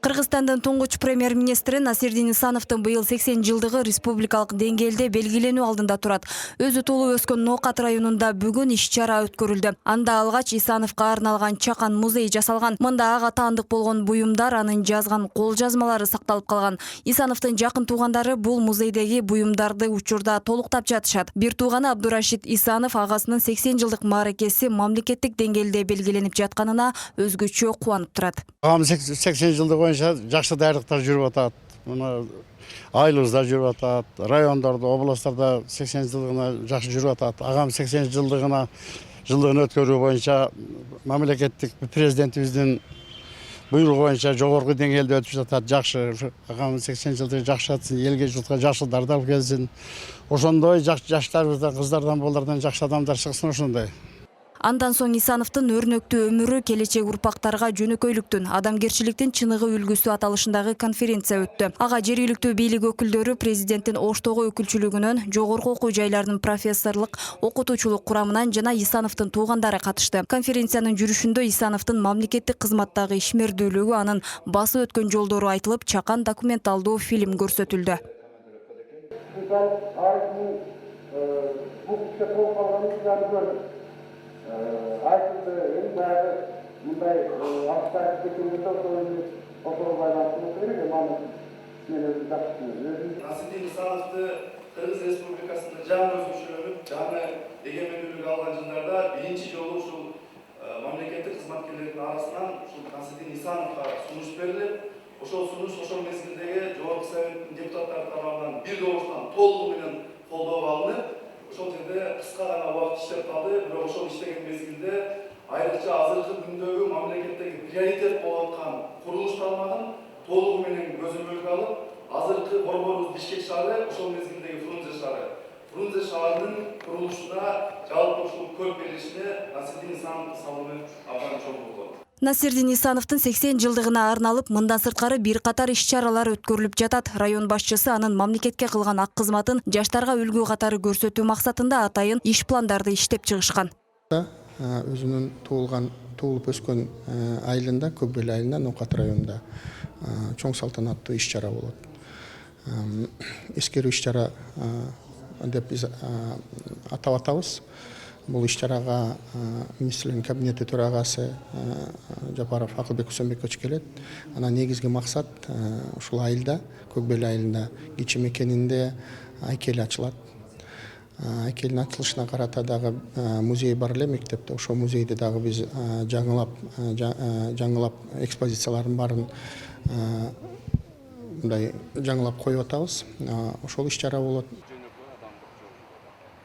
Кыргызстандын туңгуч премьер-министри Насирдин Исановдун быйыл 80 жылдыгы республикалык деңгээлде белгиленүү алдында турат. Өзү туулуп өскөн Ноокат районунда бүгүн иш-чара өткөрүлдү. Анда алгач Исановго арналган чакан музей жасалган. Мында ага таандык болгон буюмдар, анын жазган кол жазмалары сакталып калган. Исановдун жакын туугандары бул музейдеги буюмдарды учурда толуктап жатышат. Бир тууганы Абдурашид Исанов агасынын 80 жылдык мааракеси мамлекеттик деңгээлде белгиленип жатканына өзгөчө кубанып турат. 80 жылдык боюнча жакшы даярдыктар жүрүп атат. Мына айылыбызда жүрүп атат, райондордо, областтарда 80 жылдыгына жакшы жүрүп атат. Агам 80 жылдыгын өткөрүү боюнча мамлекеттик президентибиздин буйругу боюнча жогорку деңгээлде өтүп жатат. Жакшы, агам 80 жылдыгы жакшы атсын, элге журтка жакшыларды алып келсин. Ошондой жаштарыбыздан, кыздардан, балдардан жакшы адамдар чыксын ошондой. Андан соң Исановдун өрнөктүү өмүрү келечек урпактарга жөнөкөйлүктүн, адамгерчиликтин чыныгы үлгүсү аталышындагы конференция өттү. Ага жергиликтүү бийлик өкүлдөрү, президенттин Оштогу өкүлчүлүгүнөн, жогорку окуу жайлардын профессорлук, окутуучулук курамынан жана Исановдун туугандары катышты. Конференциянын жүрүшүндө Исановдун мамлекеттик кызматтагы ишмердүүлүгү, анын басып өткөн жолдору айтылып, чакан документалдуу фильм көрсөтүлдү. Айтылды, ең бәрі мұндай ақпарат кетуінде отырып байланысты керек, мен өзім жақсысың. Насирдин Исановды Кыргыз Республикасында жаңы өзгөчөлөнүп, жаңы эгемендүүлүк алган жылдарда биринчи жолу ушул мамлекеттик кызматкерлердин арасынан ушул Насирдин Исановго сунуш берилип, ошол сунуш ошол мезгилдеги Жогорку Советтин депутаттары тарабынан бир добуштан толугу менен колдоо алынып, ошол жерде кыска гана убакыт иштеп калды. Бирок ошол иштеген мезгилде айрыкча азыркы күндөгү мамлекеттеги приоритет болуп аткан курулуш тармагын толугу менен көзөмөлгө алып, азыркы борборубуз Бишкек шаары, ошол мезгилдеги Фрунзе шаары. Фрунзе шаарынын курулушуна жалпы ушул көп берилишине Насирдин Исановдун салымы абдан чоң болду. Насирдин Исановдун 80 жылдыгына арналып, мындан сырткары бир катар иш-чаралар өткөрүлүп жатат. Район башчысы анын мамлекетке кылган ак кызматын жаштарга үлгү катары көрсөтүү максатында атайын иш пландарды иштеп чыгышкан. Өзүнүн туулуп өскөн айылында, Көкбел айылында, Ноокат районунда чоң салтанаттуу иш-чара болот. Эскерүү иш-чара деп биз атап атабыз. Бул иш-чарага министрлердин кабинети төрагасы Жапаров Акылбек Усенбекович келет. Анан негизги максат ушул айылда, Көкбел айылында кичи мекенинде айкел ачылат. Айкелдин ачылышына карата дагы музей бар эле мектепте. Ошол музейди дагы биз жаңылап экспозициялардын баарын мындай жаңылап коюп атабыз. Ошол иш-чара болот.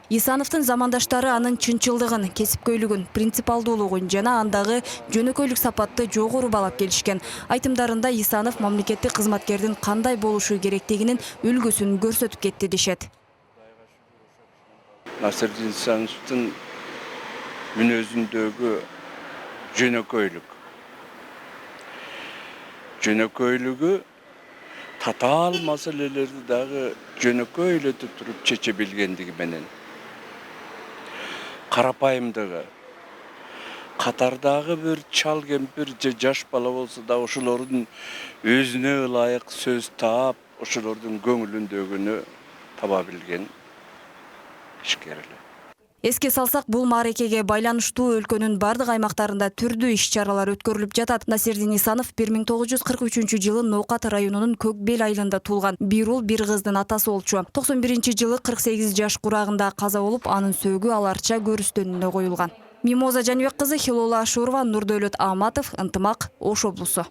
Исановдун замандаштары анын чынчылдыгын, кесипкөйлүгүн, принципалдуулугун жана андагы жөнөкөйлүк сапатты жогору балап келишкен. Айтымдарында Исанов мамлекеттик кызматкердин кандай болушу керектигинин үлгүсүн көрсөтүп кетти дешет. Насирдин Исановдун мүнөзүндөгү жөнөкөйлүгү татаал маселелерди дагы жөнөкөйлөтүп туруп чече билгендиги менен, карапайымдыгы, катардагы бир чал кемпир же жаш бала болсо да ошолордун өзүнө ылайык сөз таап, ошолордун көңүлүндөгүнү таба билген ишкер эле. Эске салсак, бул мааракеге байланыштуу өлкөнүн бардык аймактарында түрдүү иш-чаралар өткөрүлүп жатат. Насирдин Исанов 1943-жылы Ноокат районунун Көкбел айылында туулган. Бир уул, бир кыздын атасы болчу. 91-жылы 48 жаш курагында каза болуп, анын сөөгү аларча көрүстөнүнө коюлган. Мимоза Жаныбек кызы, Хилола Ашурова, Нурдөөлөт Аматов, Ынтымак, Ош облусу.